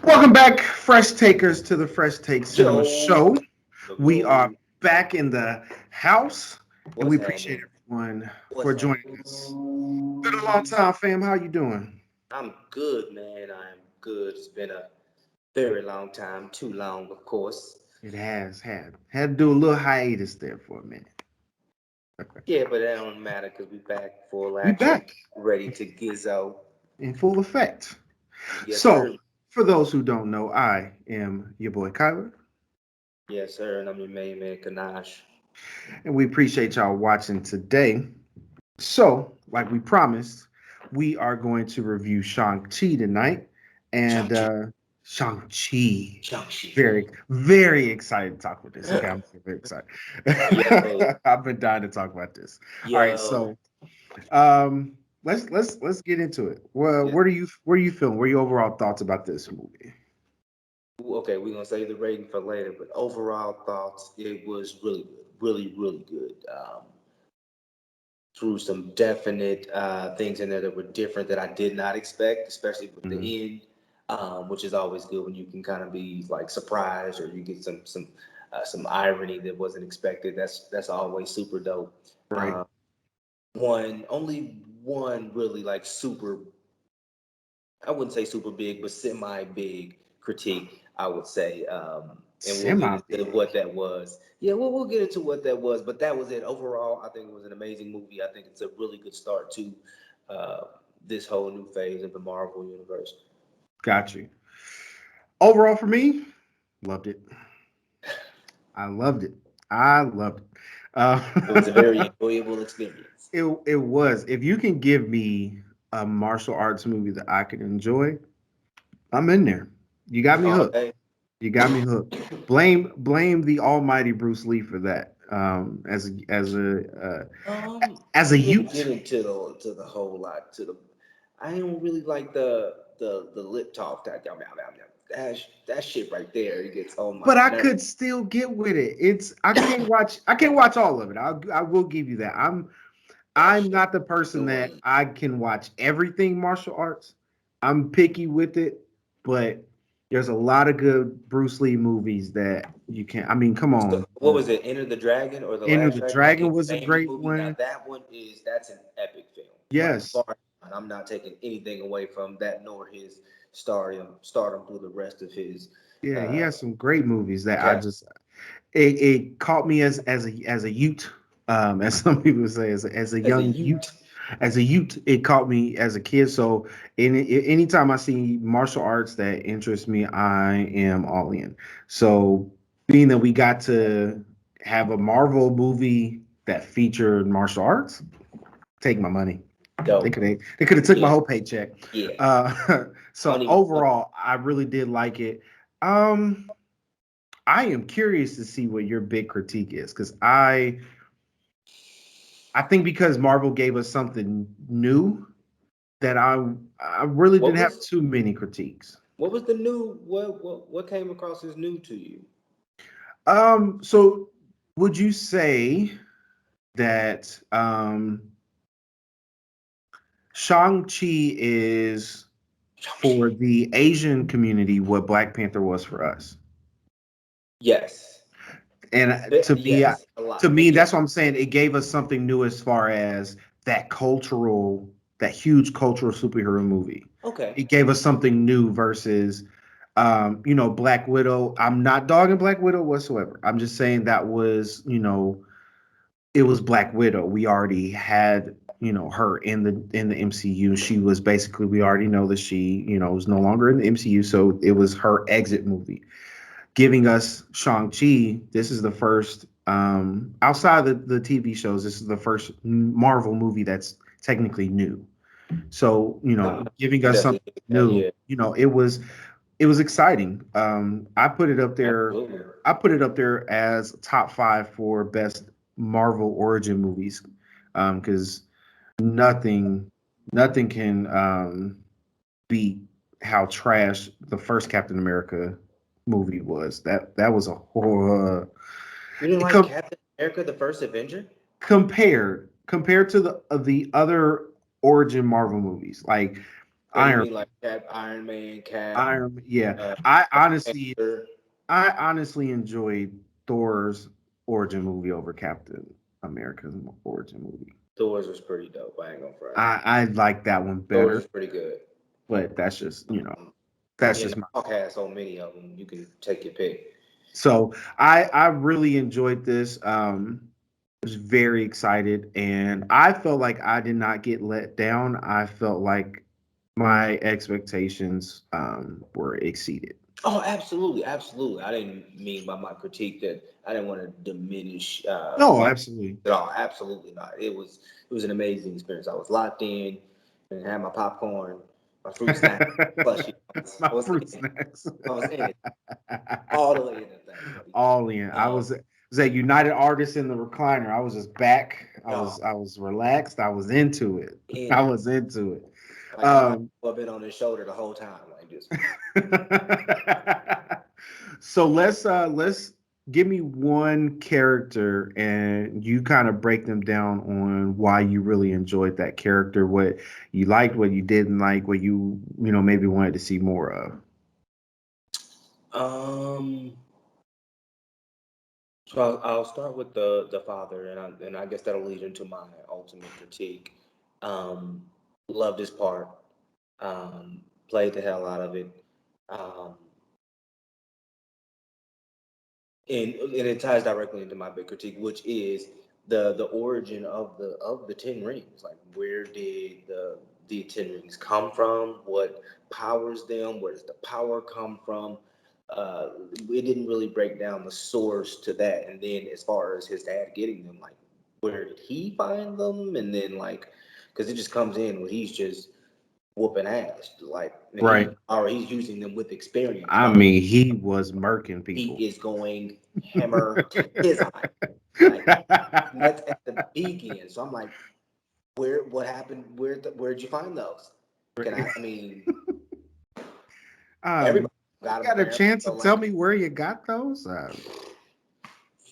Welcome back, Fresh Takers, to the Fresh Take Cinema Yo, Show. We are yo, back in the house, and we what's appreciate happening? everyone for What's joining happening? us. Been a long time, fam. How you doing? I'm good, man. I'm good. It's been a very long time, too long, of course. It has had to do a little hiatus there for a minute. Yeah, but that don't matter because we back full We action, back ready to gizzo. in full effect. Yes, So, sir. for those who don't know, I am your boy Kyler, Yes, sir. And I'm your main man, Kanash. and we appreciate y'all watching today. So, like we promised, we are going to review Shang-Chi tonight. And Shang-Chi. Shang-Chi. Shang-Chi. Very excited to talk about this. Okay, I'm very excited. Yo, I've been dying to talk about this. All right, yo. so um let's get into it. Well, Yeah. where do you feeling? What are your overall thoughts about this movie? Okay, we're gonna save the rating for later, but overall thoughts, it was really good, really good. Threw some definite things in there that were different that I did not expect, especially with Mhm. the end, which is always good when you can kind of be like surprised or you get some irony that wasn't expected. That's always super dope. Right. Uh, one only one really like super, I wouldn't say super big, but semi big critique, I would say. And we'll get Semi into big. what that was. Yeah, we'll get into what that was, but that was it. Overall, I think it was an amazing movie. I think it's a really good start to uh, this whole new phase of the Marvel universe. Got you. Overall for me, loved it. I loved it. I loved it. It was a very Uh, enjoyable experience. it was. If you can give me a martial arts movie that I could enjoy, I'm in there. You got me All hooked. day. You got me hooked. Blame the almighty Bruce Lee for that. As a We didn't Ute. get into the whole lot to the. I don't really like the lip talk that shit right there. It gets on my But I nerves. could still get with it. It's I can't watch all of it. I will give you that. That I'm shit not the person that annoying. I can watch everything martial arts. I'm picky with it, but there's a lot of good Bruce Lee movies that you can. I mean, come So on. what was it? Enter the Dragon or the Enter Last the Dragon? Like Dragon his was a famous great movie. Now one. that's an epic film. Like Yes. far, and I'm not taking anything away from that nor his stardom through the rest of his Yeah, he uh, has some great movies that I cat. just it caught me as a Ute, as some people say, as a As a young youth. Ute. As a Ute, it caught me as a kid. So, anytime I see martial arts that interest me, I am all in. So, being that we got to have a Marvel movie that featured martial arts, take my money. Dope. They could have took my Yeah. whole paycheck. Yeah. I don't So even know. overall, I really did like it. Um, I am curious to see what your big critique is because I think because Marvel gave us something new that I really What didn't have was too many critiques. what was the new what came across as new to you? So would you say that Shang-Chi is for the Asian community what Black Panther was for us? Yes. And Yes. A to lot. me, Yeah. that's what I'm saying. It gave us something new as far as that huge cultural superhero movie. Okay. It gave us something new versus, Black Widow. I'm not dogging Black Widow whatsoever. I'm just saying that was, it was Black Widow. We already had, her in the MCU. She was basically, we already know that she, was no longer in the MCU. So it was her exit movie giving us Shang-Chi. This is the first, outside the TV shows, this is the first Marvel movie that's technically new. So, Nah, giving you us definitely something hit that. new, Yeah. it was exciting. I put it up there. Absolutely. I put it up there as top five for best Marvel origin movies, because nothing, nothing can beat how trash the first Captain America movie was. That was a horror. You didn't It like com- Captain America, the first Avenger? compared to the other origin Marvel movies, like So you Iron mean like Cap, Iron Man, Cap, Iron yeah. uh, I Black honestly Panther? I honestly enjoyed Thor's origin movie over Captain America's origin movie. Thor's was pretty dope. I ain't gonna front. I like that one Thor's better, was pretty good. but that's just, that's And just my Hawk has so many of them. You can take your pick. so I really enjoyed this. Was very excited, and I felt like I did not get let down. I felt like my expectations were exceeded. Oh, absolutely, absolutely. I didn't mean by my critique that I didn't want to diminish No, Marvel absolutely. at all. Absolutely not. It was an amazing experience. I was locked in and had my popcorn, my fruit snack, plushie. My I was fruit in it. snacks. I was in it all the way in that thing, buddy. All in. Um, Was a United Artist in the recliner. I was just back. no, I was relaxed. I was into it. in I it. was into it. Like I might have been on his shoulder the whole time, like just. So let's give me one character and you kind of break them down on why you really enjoyed that character, what you liked, what you didn't like, what you maybe wanted to see more of. Um, so I'll start with the father, and I guess that'll lead into my ultimate critique. Um, Loved his part. Played the hell out of it. Um, and it ties directly into my big critique, which is the origin of the Ten Rings. Like, where did the Ten Rings come from? What powers them? Where does the power come from? It didn't really break down the source to that. And then, as far as his dad getting them, like, where did he find them? And then, like, because it just comes in when he's just whooping ass, like, and Right. he's using them with experience. I mean, he was murking He people. is going hammer to his eye. Like, and that's at the beginning. So I'm like, what happened? Where'd you find those? I mean, um, everybody got you them got a apparently. chance to So tell like, me where you got those?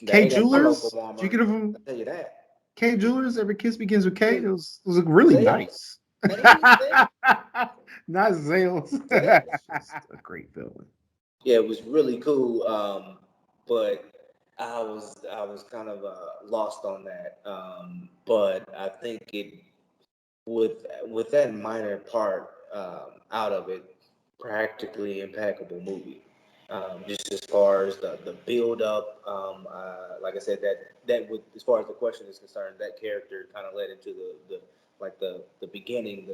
they K ain't at my local Jewelers? Did you Walmart. get them I from tell you that. K Jewelers? Every kiss begins with K. Hey, Those look really Zales, nice. maybe Zales, Not sales. That's Zales. just a great feeling. Yeah, it was really cool. But I was kind of lost on that. But I think it with that minor part out of it, practically impeccable movie. Just as far as the build up, like I said, that with as far as the question is concerned, that character kind of led into the like the beginning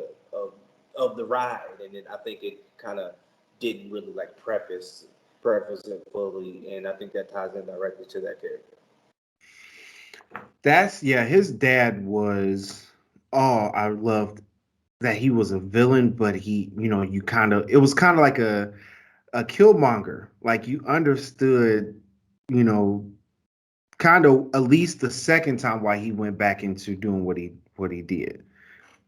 of the ride, and then I think it kind of didn't really like preface it fully, and I think that ties in directly to that character. That's yeah, his dad was oh, I loved that he was a villain, but you kind of it was kind of like a Killmonger. Like you understood, you know, kind of at least the second time why he went back into doing what he did.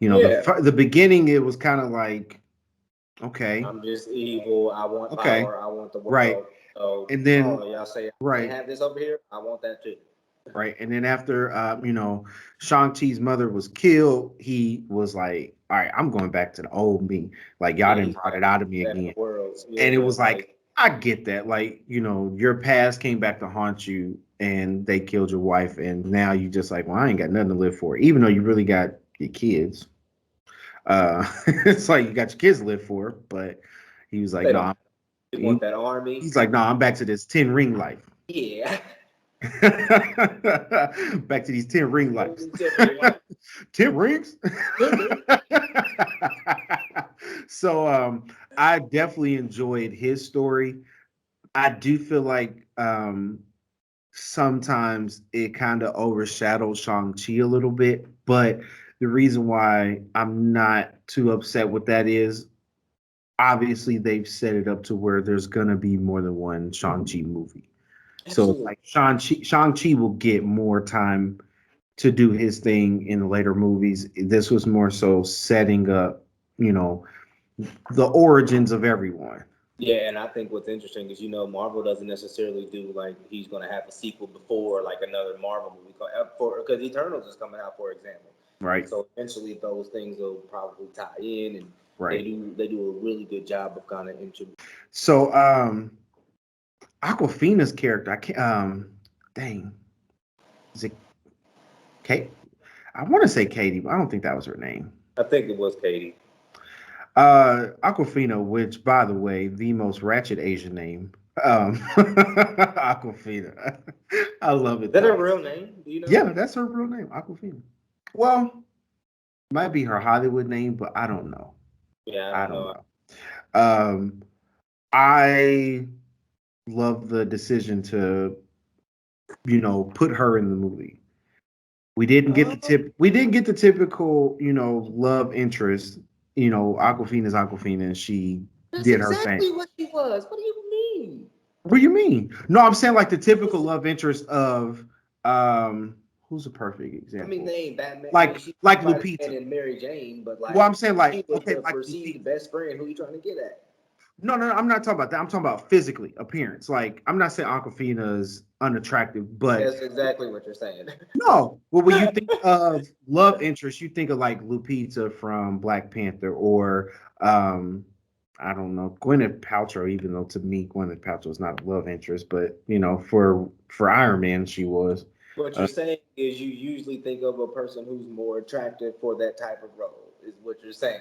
Yeah, The beginning it was kind of like okay, I'm just evil. I want okay, power. I want the right, world. So, and then oh, y'all say I can't right, have this over here. I want that too. right, and then after Shang Chi's mother was killed, he was like, all right, I'm going back to the old me. Like y'all Yeah, didn't he's brought like it out of me that again, world. and it Yeah, was like like I get that, like your past came back to haunt you, and they killed your wife, and now you just like, well, I ain't got nothing to live for, even though you really got your kids. It's like you got your kids to live for, but he was like, they no, don't. They want that army. he's like, no, I'm back to this 10 ring life. Yeah, Back to these 10 ring lives. Timothy, like 10 rings? Timothy. So I definitely enjoyed his story. I do feel like sometimes it kind of overshadowed Shang-Chi a little bit, but the reason why I'm not too upset with that is obviously they've set it up to where there's gonna be more than one Shang-Chi movie. So it's Absolutely. like Shang-Chi will get more time to do his thing in the later movies. This was more so setting up, you know, the origins of everyone. Yeah, and I think what's interesting is Marvel doesn't necessarily do like he's going to have a sequel before like another Marvel movie for because Eternals is coming out, for example. Right. So eventually those things will probably tie in, Right. They do a really good job of kind of So Aquafina's character, I can't dang, is it Kate? I want to say Katie, but I don't think that was her name. I think it was Katie. Aquafina, which by the way, the most ratchet Asian name. Aquafina. I love Is it that her though. real name? Do you know? Yeah, that's her real name, Aquafina. Well, might be her Hollywood name, but I don't know. Yeah, I I don't don't know. know. Um, I love the decision to, put her in the movie. We didn't get the typical, love interest. Aquafina's Aquafina and she That's did her thing. exactly what she was. What do you mean? What do you mean? No, I'm saying like the typical love interest of who's a perfect I mean, example? they ain't Batman. I mean, Like she's like Spider-Man Lupita. and Mary Jane, but Well, like I'm saying like she was okay, the like perceived Lupita. best friend. Who you trying to get at? No, no, no, I'm not talking about that. I'm talking about physically appearance. Like I'm not saying Aquafina is unattractive, but That's exactly what you're saying. no. Well, when you think of love interest, you think of like Lupita from Black Panther or um I don't know, Gwyneth Paltrow, even though to me Gwyneth Paltrow is not a love interest, but for Iron Man she was. What you're Uh, saying is you usually think of a person who's more attractive for that type of role. Is what you're saying.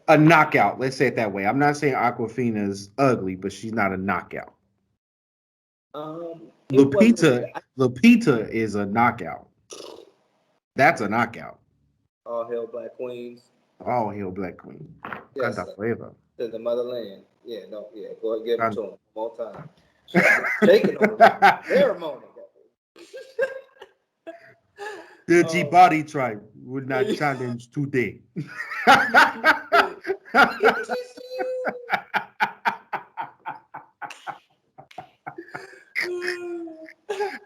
a knockout, let's say it that way. I'm not saying Aquafina's ugly, but she's not a knockout. It wasn't. Lupita is a knockout. That's a knockout. All hail Black Queens. Oh, hell, Black Queen. Yes, Canta sir. forever. To the motherland. Yeah, no, yeah. Go ahead, give them Can- to him one more time. Shaking on the ceremony. The Oh, Jibari tribe would not challenge today. it is you.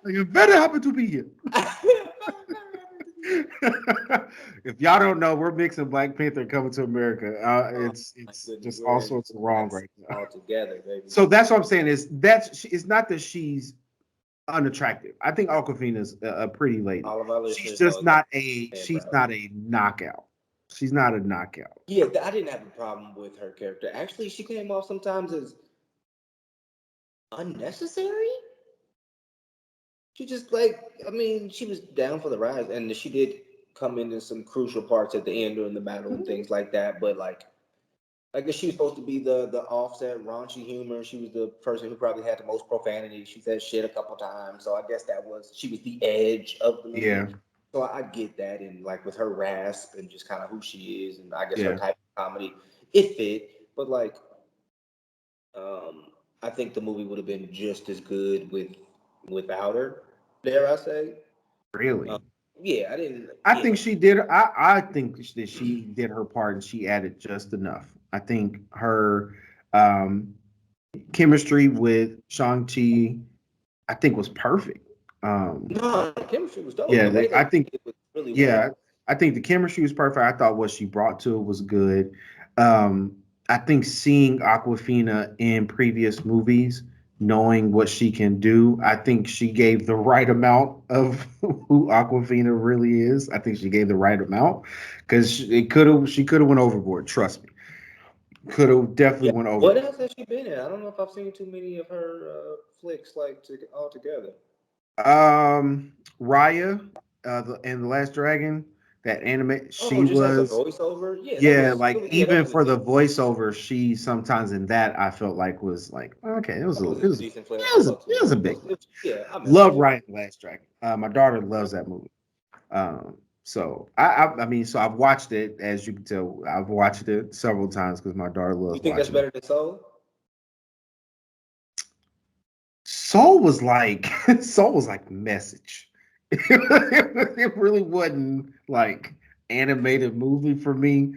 You better happen to be here. If y'all don't know, we're mixing Black Panther and Coming to America. Oh my It's goodness, just all we're in sorts of wrong class right now. all together, baby. So that's what I'm saying is it's not that she's unattractive. I think Aquafina's a pretty lady. All of our She's listeners know just exactly not what a I'm saying, she's bro. not a knockout. She's not a knockout. Yeah, I didn't have a problem with her character. Actually, she came off sometimes as unnecessary. She just like, I mean, she was down for the ride, and she did come into some crucial parts at the end during the battle and things like that. But like, I guess she was supposed to be the offset raunchy humor. She was the person who probably had the most profanity. She said shit a couple times, so I guess she was the edge of the movie. Yeah, So I get that, and like with her rasp and just kind of who she is, and I guess her yeah. type of comedy, it fit. But like, um, I think the movie would have been just as good without her. Dare I say? Um, Really. yeah, I didn't. I Yeah, think she did. I think that she did her part and she added just enough. I think her um, chemistry with Shang-Chi, I think was perfect. no, the chemistry was dope. Yeah, The way they I did think it was really yeah, well. I think the chemistry was perfect. I thought what she brought to it was good. Um, I think seeing Aquafina in previous movies, knowing what she can do, I think she gave the right amount of who Aquafina really is. I think she gave the right amount because she could have went overboard. Trust me, could have definitely Yeah. went What overboard. else has she been in? I don't know if I've seen too many of her flicks all together. Raya, and the Last Dragon, that anime, Oh, she just as a was. voiceover? Yeah, Yeah, like that even was a for the decent flick. voiceover, she sometimes in that I felt like was like okay, That was a decent flick. I fucked it with was a it. big one. Yeah, I mess Love with it. Ryan the Last Dragon. My daughter loves that movie. So I mean, so I've watched it as you can tell. I've watched it several times because my daughter You loves think that's watching it. better than Soul? Soul was like Soul was like message. It really wasn't like animated movie for me.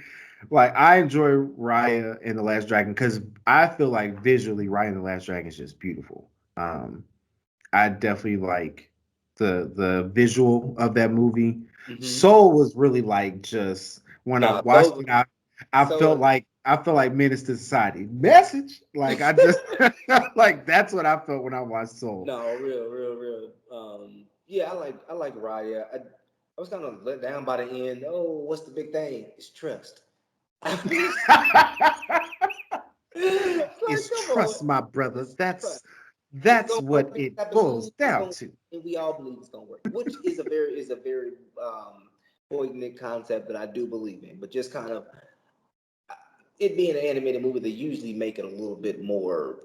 Like I enjoy Raya and the Last Dragon because I feel like visually Raya and the Last Dragon is just beautiful. Um, I definitely like the visual of that movie. Mm-hmm. Soul was really like just when I Nah, watched it, Soul. I felt like Menace to Society. Message? Like I just like that's what I felt when I watched Soul. No, real. Yeah, I like Raya. I was kind of let down by the end. Oh, what's the big thing? It's trust. It's like, It's come on. trust, my brother. It's trust. That's It's gonna what work it because I boils believe it's down gonna, to. and we all believe it's gonna work, which is a very poignant concept that I do believe in. But just kind of it being an animated movie, they usually make it a little bit more.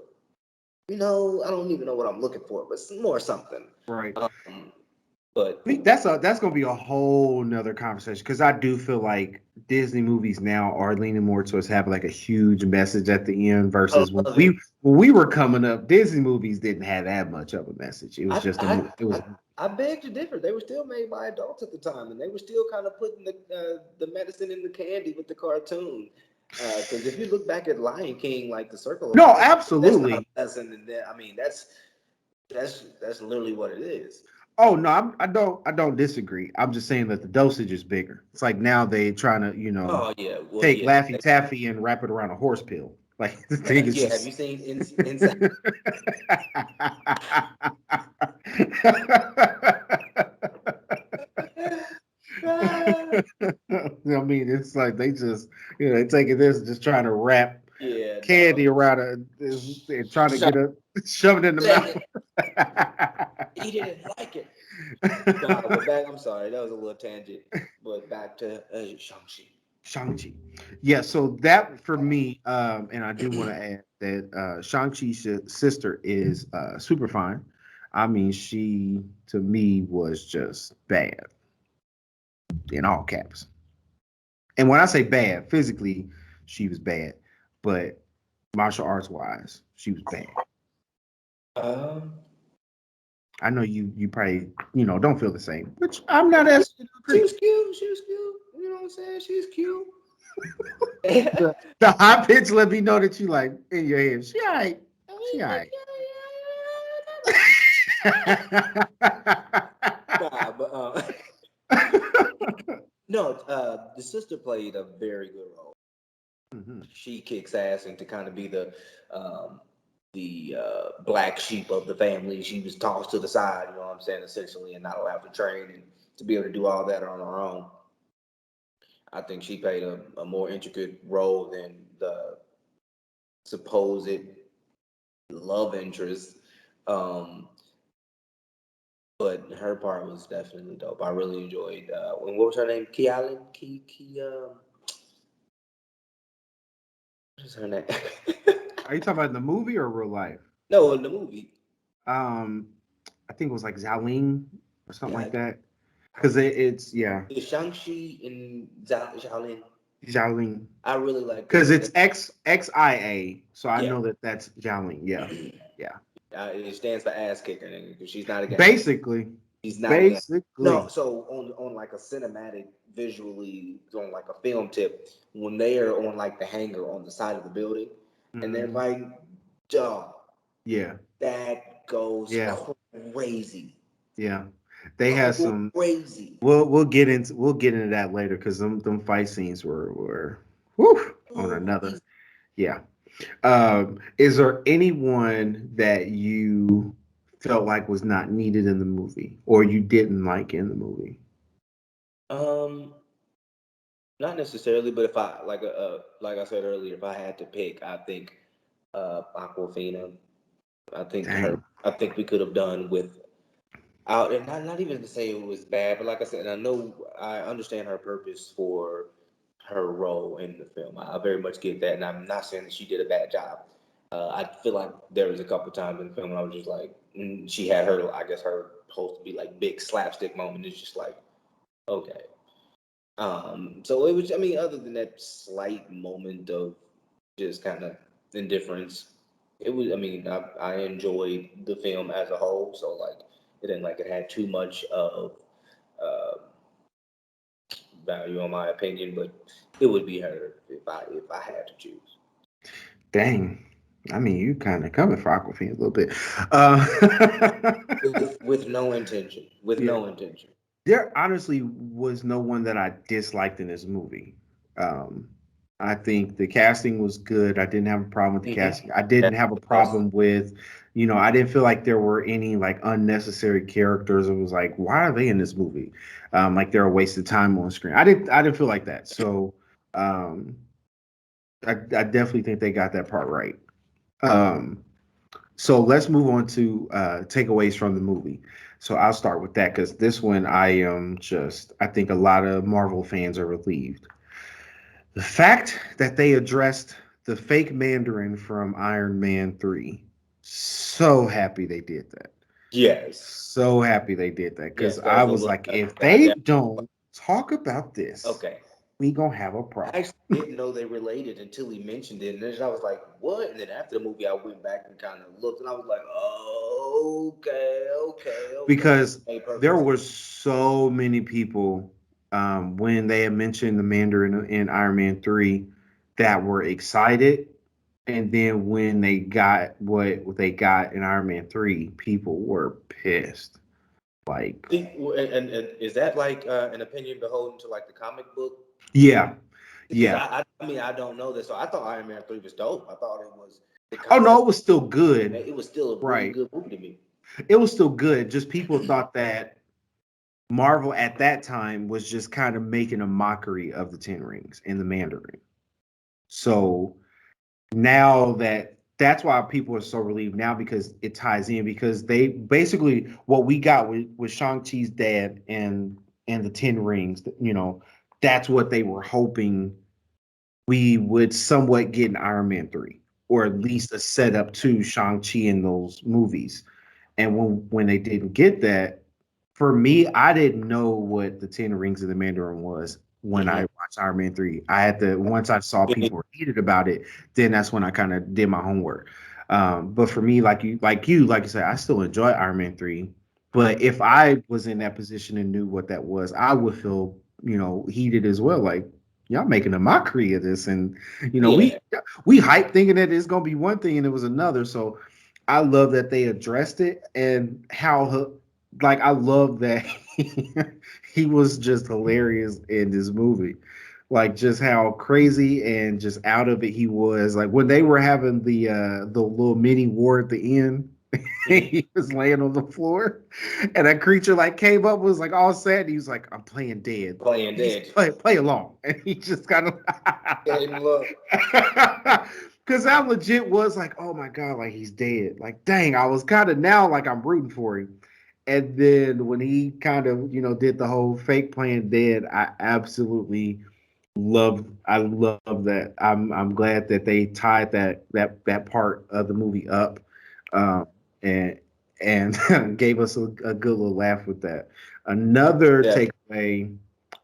I don't even know what I'm looking for, but more something. Right. Um, but I think that's gonna be a whole nother conversation because I do feel like Disney movies now are leaning more towards having like a huge message at the end I versus when love it. we were coming up, Disney movies didn't have that much of a message. It was I just a I it was I, I beg to differ. They were still made by adults at the time, and they were still kind of putting the medicine in the candy with the cartoon. Because if you look back at Lion King, like the Circle of no, Life, that's not a absolutely. lesson, and that, I mean that's literally what it is. Oh no, I don't disagree. I'm just saying that the dosage is bigger. It's like now they trying to Oh yeah, well take yeah, Laffy Taffy and wrap it around a horse pill. Like the thing is yeah. Have you just. seen Inside? I mean, it's like they just, they taking this and just trying to wrap Yeah, no. candy around and trying to Shang, get it, shove it in the take mouth. it. He didn't like it. Nah, but back. I'm sorry, that was a little tangent. But back to Shang-Chi. Shang-Chi. Yeah, so that for me, and I do want to add that Shang-Chi's sister is super fine. I mean, she to me was just bad in all caps. And when I say bad, physically, she was bad, but martial arts wise, she was bad. Um, I know you probably don't feel the same, which I'm not asking you to she agree. was cute. She was cute. You know what I'm saying? She's cute. The high pitch let me know that you like in your head. She alright. She alright. Nah, but no. The sister played a very good role. Mhm. She kicks ass, and to kind of be um, the black sheep of the family, she was tossed to the side. You know what I'm saying? Essentially, and not allowed to train and to be able to do all that on her own. I think she played a more intricate role than the supposed love interest. Um, but her part was definitely dope. I really enjoyed. And what was her name? Kialin. What is her name? Are you talking about in the movie or real life? No, in the movie. Um, I think it was like Xiaoling or something Yeah, like that. Because it's yeah, it's Shang-Chi and Xiaolin. Xiaoling. I really like Because them. it's XIA, so I Yeah. know that that's Xiaoling. Yeah, yeah. It stands for ass kicker, nigga, because she's not a game. Basically, She's not a game. No, basically. so on like a cinematic, visually, on like a film tip, when they are on like the hangar on the side of the building, and they're Hmm. fighting, dog, Yeah, that goes yeah, crazy, yeah. They had some. crazy. We'll get into that later because them fight scenes were whew, on another. Crazy. Yeah. Is there anyone that you felt like was not needed in the movie or you didn't like in the movie? Um, Not necessarily, but if I like I said earlier, if I had to pick, I think Aquafina. I think her. Dang. I think we could have done with out, and not even to say it was bad, but like I said, I know I understand her purpose for her role in the film. I very much get that, and I'm not saying that she did a bad job. I feel like there was a couple times in the film when I was just like, she had her, I guess her supposed to be like big slapstick moment. It's just like, okay. So it was, I mean, other than that slight moment of just kind of indifference, it was, I mean, I enjoyed the film as a whole. So like, it didn't like it had too much of uh, value in my opinion, but it would be her if I had to choose. Dang. I mean, you kind of coming for Aquafina a little bit. Uh, With no intention, with yeah. no intention. There honestly was no one that I disliked in this movie. Um, I think the casting was good. I didn't have a problem with the casting. I didn't have a That's problem with, I didn't feel like there were any like unnecessary characters. It was like, why are they in this movie? Like they're a waste of time on screen. I didn't feel like that. So, um, I definitely think they got that part right. Um, so let's move on to takeaways from the movie. So I'll start with that because this one I am just I think a lot of Marvel fans are relieved. The fact that they addressed the fake Mandarin from Iron Man 3. So happy they did that. Yes, So happy they did that because yes, that I was a was little. like, if I they def- don't talk about this, okay. we gonna have a I problem. actually didn't know they related until he mentioned it, and then I was like, "What?" And then after the movie, I went back and kind of looked, and I was like, "Oh, okay, okay, okay." Because Made there perfect sense. were so many people when they had mentioned the Mandarin in Iron Man 3 that were excited. And then when they got what they got in Iron Man 3, people were pissed. Like, And is that like an opinion beholden to like the comic book? yeah, Because yeah. I mean I don't know this, so I thought Iron Man 3 was dope. I thought it was the Oh no, concept. it was still good. It was still a really Right. good movie to me. It was still good. Just people thought that Marvel at that time was just kind of making a mockery of the Ten Rings and the Mandarin. So now that's why people are so relieved now because it ties in because they basically what we got with Shang-Chi's dad and the Ten Rings, that's what they were hoping we would somewhat get in Iron Man 3 or at least a setup to Shang-Chi in those movies. And when they didn't get that, for me, I didn't know what the Ten Rings of the Mandarin was when I Mm-hmm. watched Iron Man 3. I had to once I saw people were heated about it, then that's when I kind of did my homework. But for me, like you said, I still enjoy Iron Man 3. But if I was in that position and knew what that was, I would feel, heated as well. Like, y'all making a mockery of this. And, you know, we Yeah, we hype thinking that it's gonna be one thing and it was another. So I love that they addressed it and how like I love that he was just hilarious in this movie. Like just how crazy and just out of it he was. Like when they were having the little mini war at the end, mm-hmm. he was laying on the floor and that creature like came up was like all sad. And he was like, I'm playing dead. Playing He's dead. play along. And he just kind of And look, because I legit was like, oh my god, like he's dead. Like, dang, I was kind of now like I'm rooting for him. And then when he kind of, did the whole fake playing dead, I love that. I'm glad that they tied that part of the movie up, um, and gave us a good little laugh with that. Another definitely. takeaway,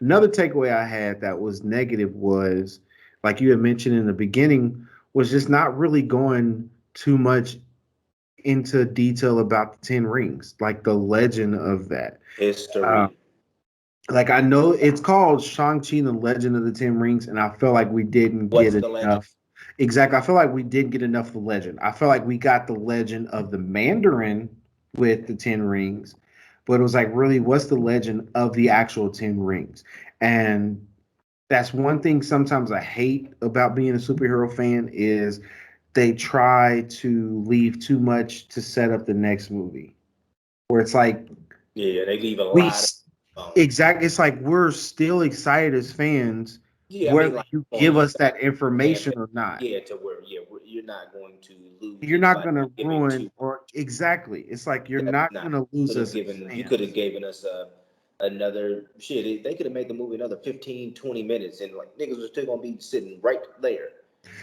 another takeaway I had that was negative was, like you had mentioned in the beginning, was just not really going too much into detail about the Ten Rings, like the legend of that. Uh, History. like I know it's called Shang-Chi and the Legend of the Ten Rings, and I feel like we didn't get What's the legend? enough. Exactly. I feel like we didn't get enough of the legend. I feel like we got the legend of the Mandarin with the Ten Rings, but it was like really what's the legend of the actual Ten Rings? And that's one thing sometimes I hate about being a superhero fan is they try to leave too much to set up the next movie. Where it's like Yeah, they leave a we lot of. exactly it's like we're still excited as fans Yeah, I mean, whether like you on give the us that fan information base. or not. Yeah, to where you're not going to lose You're not anybody going to giving ruin to. or exactly. It's like you're Definitely not not. going to lose Could have us as given you could have fans. given us another shit. They could have made the movie another 15, 20 minutes, and like niggas was still gonna be sitting right there.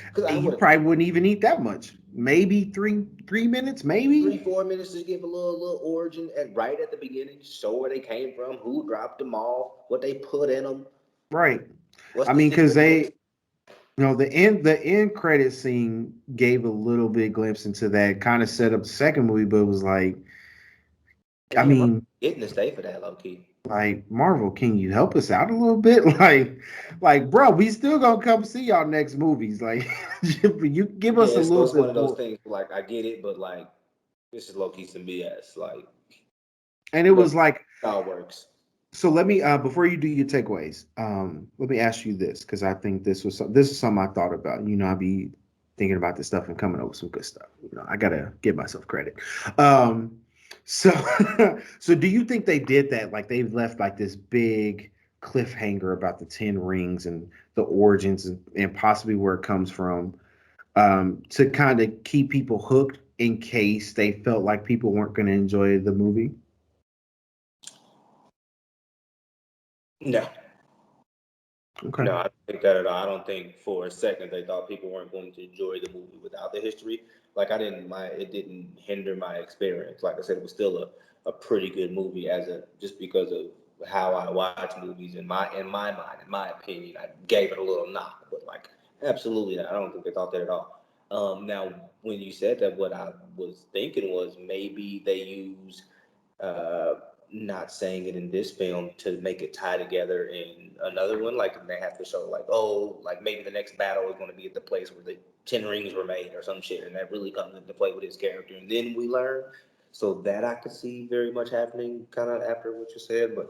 Because I And you would have probably wouldn't even eat that much. Maybe 3 minutes, maybe. 3, 4 minutes to give a little origin at right at the beginning, show where they came from, who dropped them off, what they put in them, Right. what's I the mean, because secret they, place. the end credit scene gave a little bit glimpse into that, kind of set up the second movie, but it was like, I Damn, I'm mean, getting to stay for that low key. like Marvel, can you help us out a little bit? Like, bro, we still gonna come see y'all next movies. Like, you give us a Yeah, so little it's one bit of those more. things. Like I get it, but like this is low key some BS. Like, And it but was like, it all works. so let me before you do your takeaways, let me ask you this because I think this is something I thought about. I be thinking about this stuff and coming up with some good stuff. I gotta give myself credit. Um, so so do you think they did that? Like they left like this big cliffhanger about the 10 rings and the origins and possibly where it comes from, to kind of keep people hooked in case they felt like people weren't going to enjoy the movie? No, Okay. no, I don't think that at all. I don't think for a second they thought people weren't going to enjoy the movie without the history. Like I didn't, my it didn't hinder my experience. Like I said, it was still a pretty good movie as a just because of how I watch movies in my mind, in my opinion. I gave it a little knock, but like absolutely not. I don't think they thought that at all. Now, when you said that, what I was thinking was maybe they use uh, not saying it in this film to make it tie together in another one. Like they have to show like, oh, like maybe the next battle is going to be at the place where the 10 rings were made or some shit, and that really comes into play with his character, and then we learn. So that I could see very much happening, kind of after what you said, but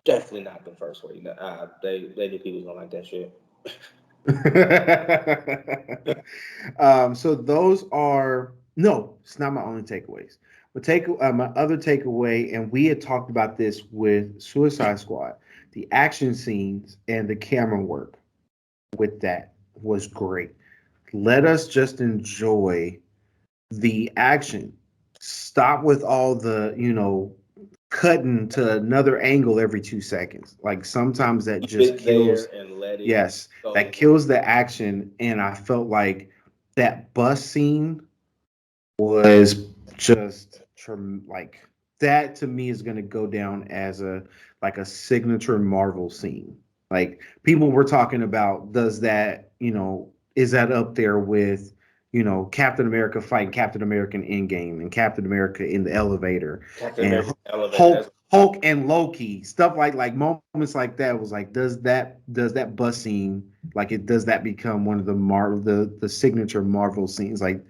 definitely not the first way. They knew people was gonna like that shit. So those are no, it's not my only takeaways. But my other takeaway, and we had talked about this with Suicide Squad, the action scenes and the camera work with that was great. Let us just enjoy the action. Stop with all the, cutting to another angle every 2 seconds. Like sometimes that Keep just it there kills. and let it Yes, that go. kills the action. And I felt like that bus scene was just like that to me is going to go down as a signature Marvel scene. Like people were talking about, does that, is that up there with, Captain America fighting Captain America in Endgame and Captain America in the elevator Captain and America elevator. That's Hulk and Loki, stuff like moments like that was like, does that bus scene, like, it does that become one of the signature Marvel scenes? Like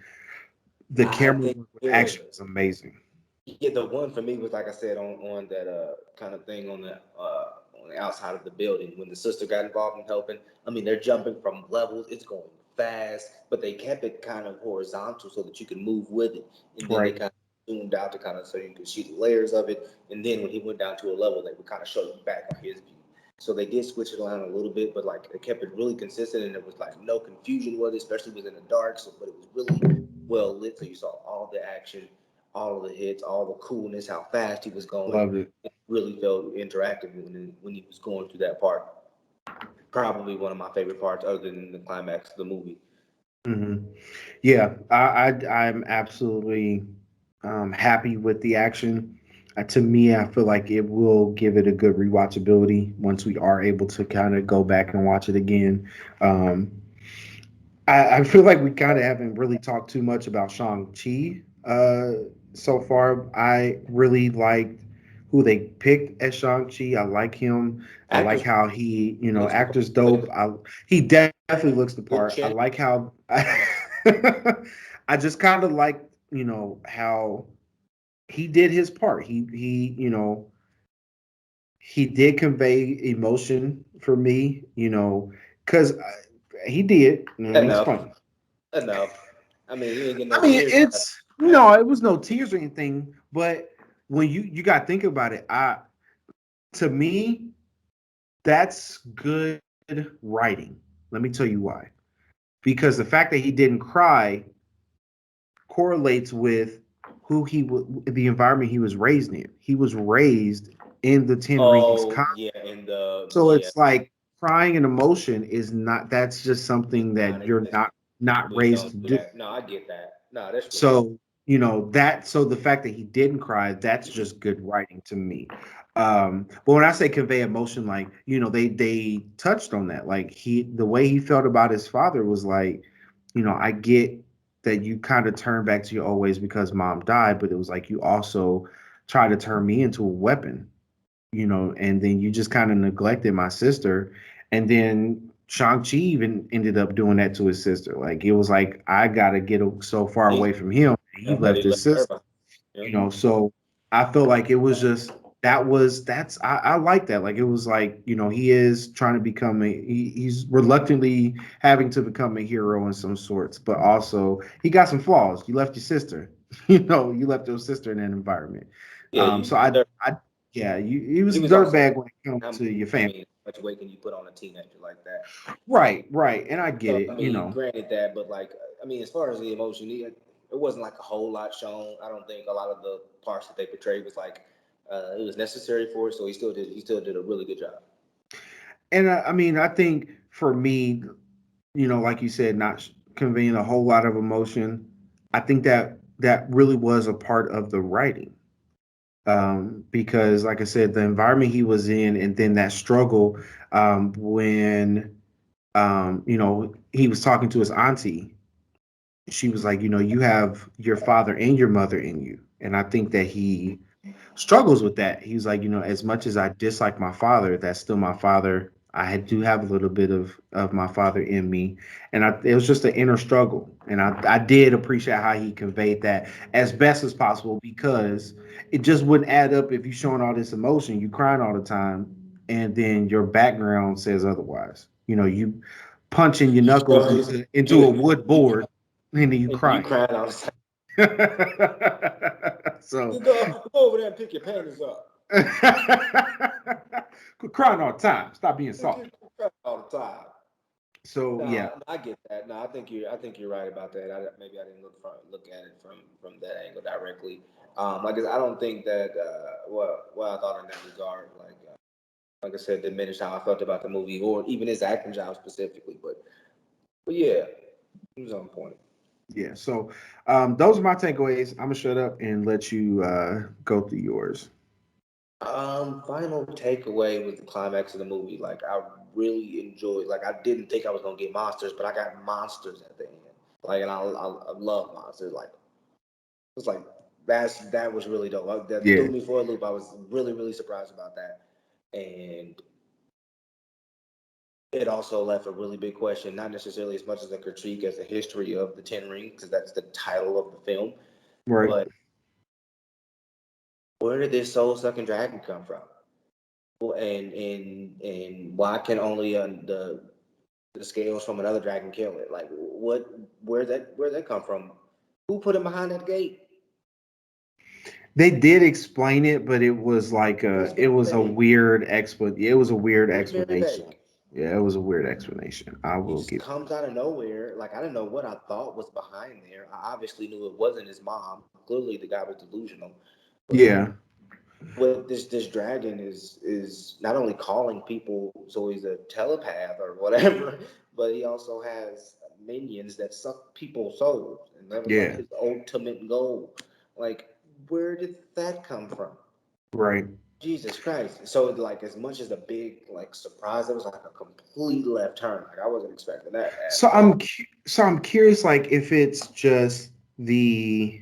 the I camera think work with good. action was amazing. Yeah, the one for me was like I said on that kind of thing on the outside of the building when the sister got involved in helping. I mean, they're jumping from levels; it's going fast, but they kept it kind of horizontal so that you can move with it, and then they Right. kind of zoomed out to kind of so you could see the layers of it. And then when he went down to a level, they would kind of show you back on his view. So they did switch it around a little bit, but like they kept it really consistent, and there was like no confusion with it, especially within the dark. So, but it was really well lit, so you saw all the action, all of the hits, all the coolness, how fast he was going. Loved it. It really felt interactive when he was going through that part. Probably one of my favorite parts, other than the climax of the movie. Hmm. Yeah, I'm absolutely happy with the action. To me, I feel like it will give it a good rewatchability once we are able to kind of go back and watch it again. Um, I feel like we kind of haven't really talked too much about Shang-Chi so far. I really liked who they picked as Shang-Chi. I like him. I like Actors how he, looks the part, actor's played dope. a He definitely looks the part. good I chin. like how I just kind of like, how he did his part. He did convey emotion for me, because he did, and he's Enough, funny. enough. I mean, you ain't getting I no mean, tears. it's no, it was no tears or anything, but when you got to think about it, to me, that's good writing. Let me tell you why. Because the fact that he didn't cry correlates with the environment he was raised in. He was raised in the Ten Rings. Oh yeah, and the So yeah, it's like crying and emotion is not, that's just it's something that you're non-existent. not We raised don't to do do. that. No, I get that. No, that's true. So, so the fact that he didn't cry, that's just good writing to me. But when I say convey emotion, like, they touched on that. Like the way he felt about his father was like, I get that you kind of turn back to your old ways because mom died, but it was like you also try to turn me into a weapon, and then you just kind of neglected my sister. And then Shang-Chi even ended up doing that to his sister. Like it was like, I gotta get so far He, away from him. He that left he his left her sister, behind. Yeah. so I feel like it was just I like that. Like it was like, he is trying to become he's reluctantly having to become a hero in some sorts, but also he got some flaws. You left your sister, you left your sister in that environment. Yeah, So you serve. Yeah, he was He a was also dirtbag when it comes how to your I family. mean, how much weight can you put on a teenager like that? Right, right, and I get So it. I mean, granted that, but like I mean, as far as the emotion, it wasn't like a whole lot shown. I don't think a lot of the parts that they portrayed was like it was necessary for it. So he still did a really good job. And I mean, I think for me, like you said, not conveying a whole lot of emotion. I think that really was a part of the writing, because, like I said, the environment he was in, and then that struggle, when he was talking to his auntie. She was like, you have your father and your mother in you, and I think that he struggles with that. He was like, as much as I dislike my father, that's still my father. Do have a little bit of my father in me, and it was just an inner struggle. And I did appreciate how he conveyed that as best as possible, because it just wouldn't add up if you showing all this emotion, you crying all the time, and then your background says otherwise. You punching your knuckles So into a you wood board, and then you and you crying. crying all the time. So You go over there and pick your panties up. quit crying all the time. Stop being You soft. keep crying all the time. So yeah, No, I get that. No, I think you're right about that. Maybe I didn't look at it from that angle directly. Like I don't think that what I thought in that regard, like I said, diminished how I felt about the movie or even his acting job specifically. But yeah, he was on point. yeah. So those are my takeaways. I'm gonna shut up and let you go through yours. Final takeaway with the climax of the movie. Like I really enjoyed. Like I didn't think I was gonna get monsters, but I got monsters at the end. Like and I love monsters. Like it's like that was really dope. That threw Yeah. me for a loop. I was really surprised about that, and it also left a really big question. Not necessarily as much as a critique as the history of the Ten Rings, because that's the title of the film. Right. But where did this soul sucking dragon come from? And why can only the scales from another dragon kill it? Like what? Where that come from? Who put him behind that gate? They did explain it, but It was it very was a vague. weird it was a weird It was very explanation. vague. Yeah, it was a weird explanation. I He will just give. comes out of nowhere. Like I didn't know what I thought was behind there. I obviously knew it wasn't his mom. Clearly, the guy was delusional. But Yeah. what this dragon is not only calling people, so he's a telepath or whatever, but he also has minions that suck people's souls, and that was like Yeah. his ultimate goal. Like, where did that come from? Right. Jesus Christ! So like, as much as a big like surprise, it was like a complete left turn. Like I wasn't expecting that at all. So I'm curious, like, if it's just the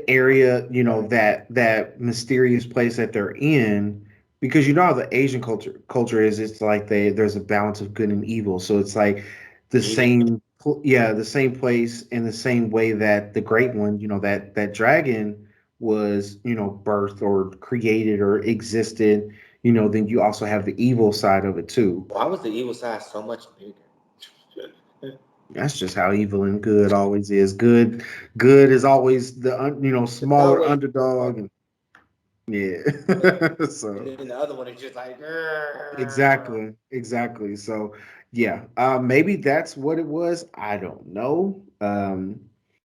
area, that mysterious place that they're in, because how the Asian culture is. It's like there's a balance of good and evil. So it's like the Even the same place, in the same way that the great one, that dragon was, birthed or created or existed. Then you also have the evil side of it too. why was the evil side so much bigger? That's just how evil and good always is. Good is always the It's smaller always underdog, and yeah. and So then the other one is just like, "Grrr." exactly. So yeah, maybe that's what it was. I don't know.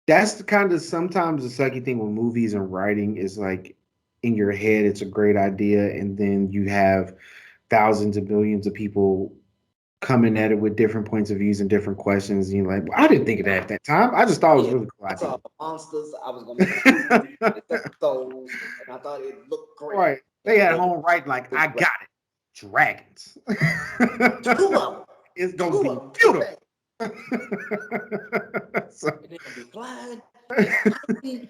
That's the kind of sometimes the sucky thing with movies and writing is, like, in your head it's a great idea, and then you have thousands of millions of people coming at it with different points of views and different questions. And you're like, well, I didn't think of that at that time. I just thought it was a Yeah, really cool I idea. saw monsters. I was gonna make a movie that took souls, and I thought it looked great. Right. And They had then home right, like, it I was got it. Dragons. two of them, It's gonna two of be them, two beautiful. things, So, and they're gonna be flying and hungry,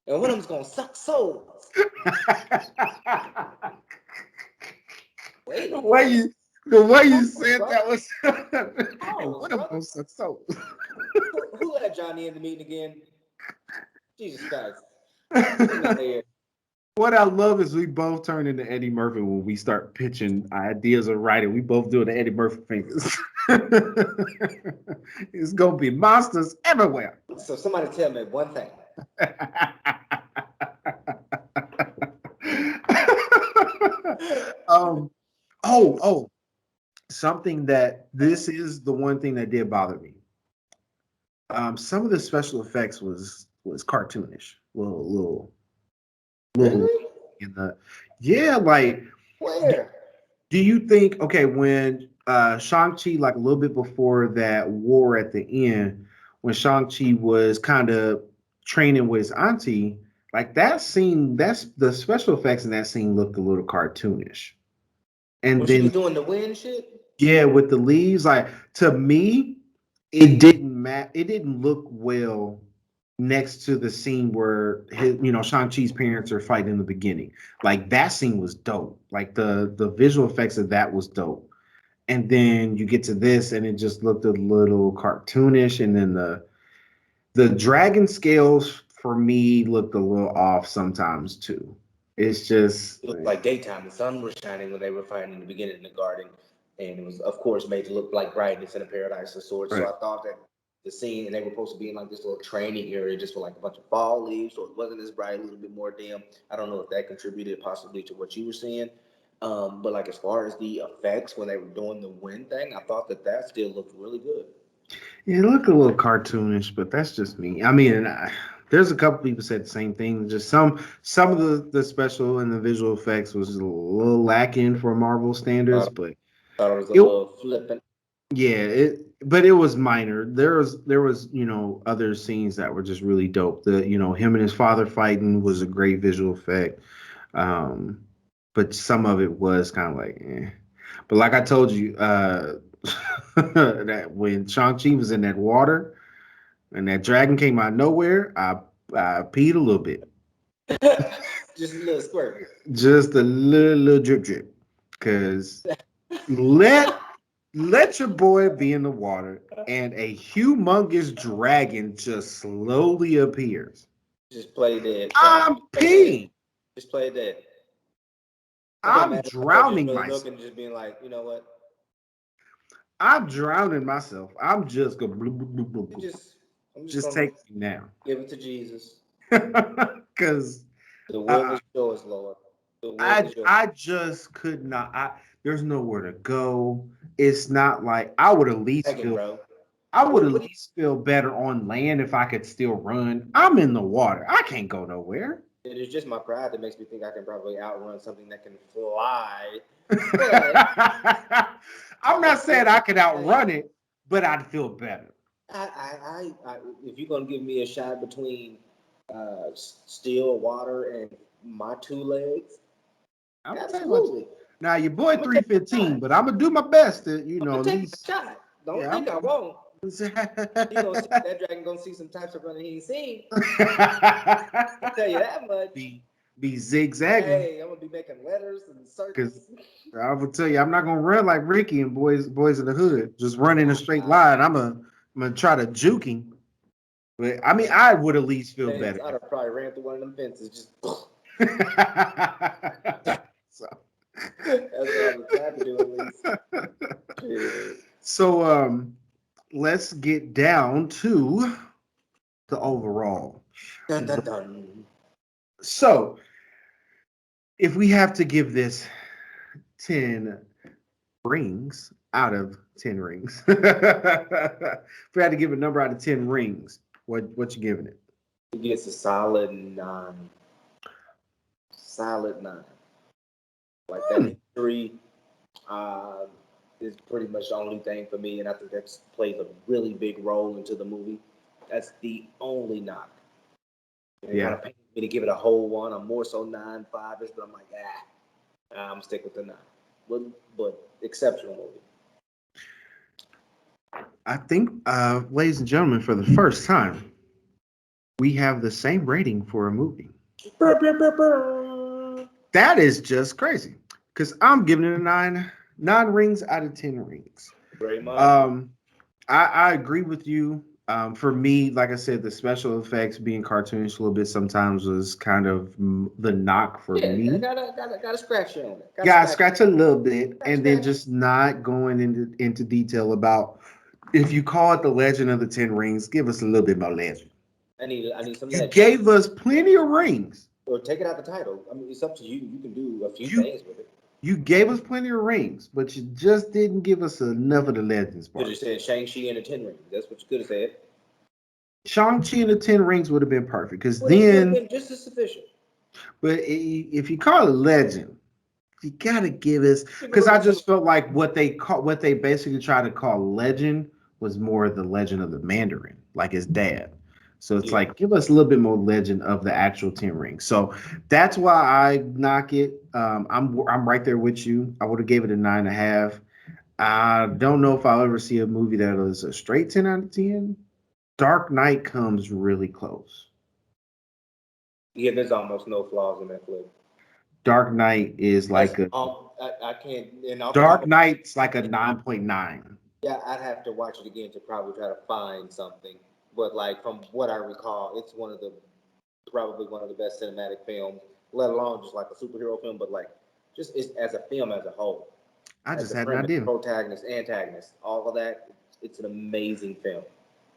and one of them's gonna suck souls. Wait the a way minute, you the way you pause, said brother, that was and pause, one of brother. them sucks so. Who let Johnny in the meeting again? Jesus Christ, get out of here. What I love is we both turn into Eddie Murphy when we start pitching ideas of writing. We both do the Eddie Murphy fingers. It's gonna be monsters everywhere. So somebody tell me one thing. Um. Oh. Something that this is the one thing that did bother me. Some of the special effects was cartoonish, little Really? in the yeah. Like, do, Where? do you think okay when Shang-Chi, like a little bit before that war at the end, when Shang-Chi was kind of training with his auntie, like that scene, that's the special effects in that scene looked a little cartoonish. And When she then was doing the wind shit? yeah, with the leaves, like to me, it didn't it didn't look well next to the scene where Shang-Chi's parents are fighting in the beginning. Like that scene was dope. Like the visual effects of that was dope. And then you get to this and it just looked a little cartoonish. And then the dragon scales for me looked a little off sometimes too. It's just It was like daytime. The sun was shining when they were fighting in the beginning in the garden, and it was, of course, made to look like brightness in a paradise of sorts. So right. I thought that the scene, and they were supposed to be in like this little training area, just for like a bunch of fall leaves, so it wasn't as bright, a little bit more dim. I don't know if that contributed possibly to what you were seeing. But like as far as the effects when they were doing the wind thing, I thought that that still looked really good. Yeah, it looked a little cartoonish, but that's just me. I mean, there's a couple people said the same thing. Just some of the special and the visual effects was a little lacking for Marvel standards, Uh, but thought it was a it little flippant. yeah, but it was minor. There was other scenes that were just really dope. The him and his father fighting was a great visual effect. Um, but some of it was kind of like, eh. But like I told you, that when Shang-Chi was in that water and that dragon came out of nowhere, I peed a little bit. Just a little squirt. Just a little drip drip. Cause let let your boy be in the water and a humongous dragon just slowly appears. Just play dead, bro. I'm Play dead. peeing. Just play dead. I can I'm imagine myself just drowning really myself. looking, just being like, you know what? I'm drowning myself. I'm just going bloop, bloop, bloop, bloop, You bloop. just, I'm just Just gonna take me now. give it to Jesus. Cause The will uh, is yours, Lord. The will I is yours. I just could not. There's nowhere to go. It's not like I would at least Dragon, feel. bro. I would at What do least feel better on land if I could still run. I'm in the water. I can't go nowhere. you? It is just my pride that makes me think I can probably outrun something that can fly. But I'm at not the saying I same could time, outrun it, but I'd feel better. if you're gonna give me a shot between still water and my two legs, I'm gonna tell you what. absolutely. Now your boy I'm gonna take my 315, shot. but I'm gonna do my best to I'm gonna at take least my shot. Don't yeah. think I won't. He gonna see I'm that dragon gonna see some types of running he ain't seen. I tell you that much. be be zigzagging Hey, I'm gonna be making letters and because circles. I will tell you I'm not gonna run like Ricky and boys in the hood, just run in a straight Ah, line. I'm gonna try to juke him, but I mean I would at least feel fence. better. I'd have probably ran through one of them fences. Just so, that's what I would try to do at least. Shit. so let's get down to the overall. Dun dun dun. So if we have to give this 10 rings out of 10 rings, if we had to give a number out of 10 rings, what you giving it? He gets a solid 9. Solid 9. Like that Hmm. history uh, is pretty much the only thing for me, and I think that plays a really big role into the movie. That's the only knock. And it kind Yeah. of pains me to give it a whole one. I'm more so 9.5ish, but I'm like, I'm gonna stick with the 9. But exceptional movie. I think, ladies and gentlemen, for the first time, we have the same rating for a movie. Brr, brr, brr, brr. That is just crazy because I'm giving it a nine rings out of 10 rings. Very much. Um, I agree with you. For me, like I said, the special effects being cartoonish a little bit sometimes was kind of the knock for Yeah, me. gotta scratch you on it. Gotta Yeah, scratch, scratch a little bit, scratch, and then scratch. just not going into detail about if you call it the Legend of the Ten Rings, give us a little bit more legend. I need some You legend. gave us plenty of rings. Or take it out the title. I mean, it's up to you. You can do a few You things with it. You gave us plenty of rings, but you just didn't give us enough of the legends Could part. have said Shang-Chi and the Ten Rings. That's what you could have said. Shang-Chi and the Ten Rings would have been perfect because Would have then, been just as sufficient. but if you call it legend, you gotta give us Give a because little I something. just felt like what they basically try to call legend was more the legend of the Mandarin, like his dad. So it's Yeah. like give us a little bit more legend of the actual Ten Rings. So that's why I knock it. I'm right there with you. I would have gave it a 9.5. I don't know if I'll ever see a movie that is a straight 10 out of 10. Dark Knight comes really close. Yeah, there's almost no flaws in that flick. Dark Knight is That's like a I can't, and off the top Dark of Knight's like a 9.9. yeah, I'd have to watch it again to probably try to find something. But like from what I recall, it's one of the probably one of the best cinematic films, let alone just like a superhero film, but like just it's, as a film as a whole, I as just a had an premise, idea. protagonist, antagonist, all of that. It's an amazing film.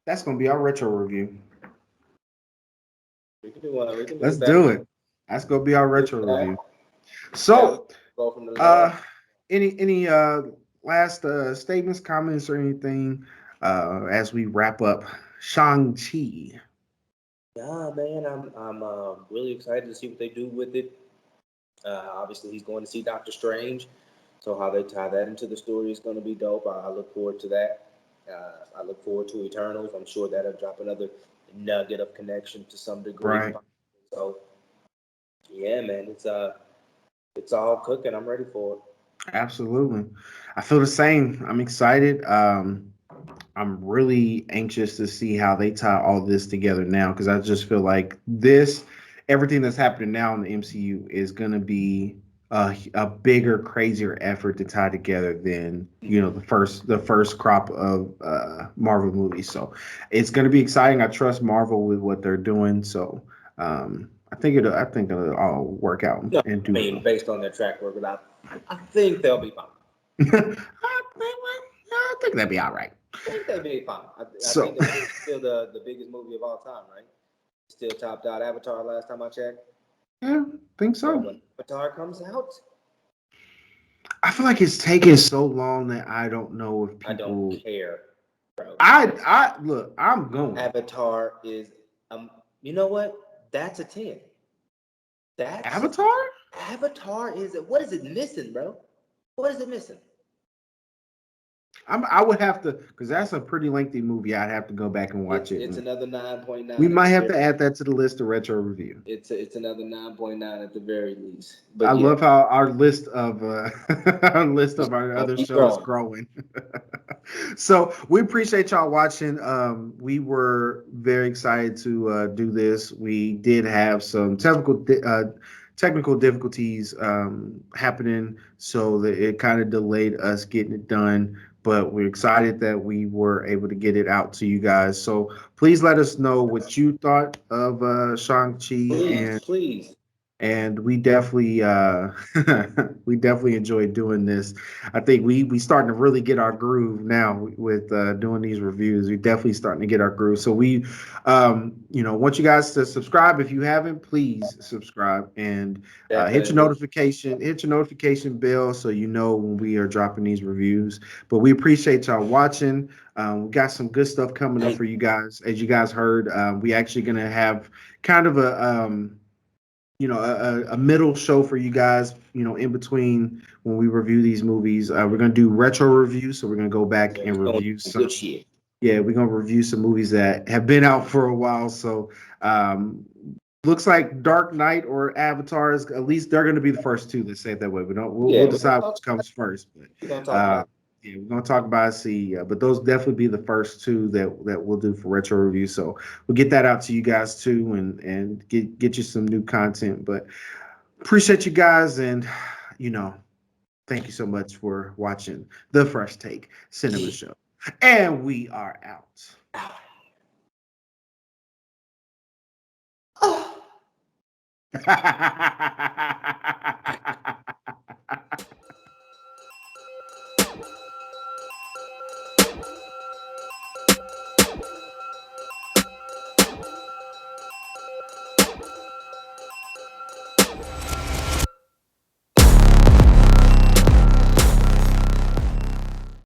That's gonna be our retro review. We can do one. We can do Let's that. do it. That's gonna be our Do retro that. review. Yeah, we So, go from the left. uh, any last statements, comments, or anything as we wrap up Shang Chi? Yeah, man, I'm really excited to see what they do with it. Obviously, he's going to see Doctor Strange, so how they tie that into the story is going to be dope. I look forward to that. I look forward to Eternals. I'm sure that'll drop another nugget of connection to some degree. Right. So yeah, man, it's all cooking. I'm ready for it. Absolutely. I feel the same. I'm excited. I'm really anxious to see how they tie all this together now because I just feel like everything that's happening now in the MCU is going to be a bigger, crazier effort to tie together than the first crop of Marvel movies. So it's going to be exciting. I trust Marvel with what they're doing. So I think it'll all work out No, and I do mean, well. based on their track record, I think they'll be fine. I think that'd be all right. I think they'll be fine. I So, think it's still the biggest movie of all time, right? Still topped out Avatar last time I checked. yeah, think So so. when Avatar comes out, I feel like it's taking so long that I don't know if I don't people. care, bro. I look. I'm going. Avatar is you know what? That's a 10. That's Avatar. Avatar is what is it missing, bro? What is it missing? I would have to because that's a pretty lengthy movie. I'd have to go back and watch it, It's and another 9.9 we at the might have very to add that to the list of retro review. it's another 9.9 at the very least. I But yeah, love how our list of our gonna other keep shows growing. growing. So we appreciate y'all watching. We were very excited to do this. We did have some technical difficulties happening, so that it kind of delayed us getting it done. But we're excited that we were able to get it out to you guys. So please let us know what you thought of Shang-Chi Please, please. and we definitely we definitely enjoy doing this. I think we starting to really get our groove now with doing these reviews. We definitely starting to get our groove. So we want you guys to subscribe if you haven't. Please subscribe and Definitely. hit your notification bell so you know when we are dropping these reviews. But we appreciate y'all watching. We got some good stuff coming up Hey, for you guys. As you guys heard, we actually gonna have kind of a middle show for you guys, in between when we review these movies. We're going to do retro reviews. So we're going to go back yeah, and we're doing review some some. good shit. Yeah, we're going to review some movies that have been out for a while. So looks like Dark Knight or Avatar is at least they're going to be the first two. Let's say it that way. We don't. We'll Yeah, we're gonna decide talk which comes first. we're gonna But talk about it. yeah, we're going to talk about see. But those definitely be the first two that we'll do for retro review. So we'll get that out to you guys too, and get you some new content. But appreciate you guys, and you know, thank you so much for watching the Fresh Take Cinema Yeah. Show. And we are out.